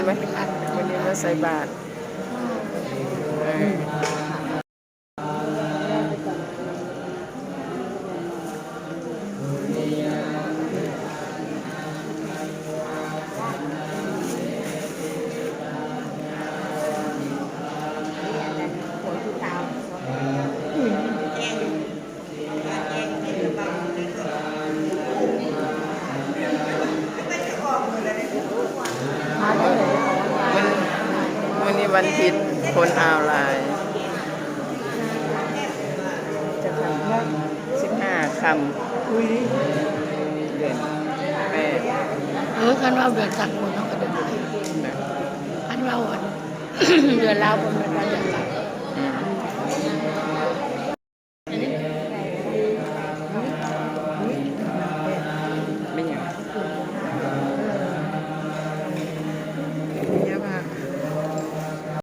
ไหมวันนี้มาใส่บาตรวันนี้วันอาทิตย์คนออนไลน์จะทำ15 คำเดือน8คันว่าเดือนสักคนเขาก็เดือนคันว่าวัน เดือนลาวคนมันก็เดือนสัก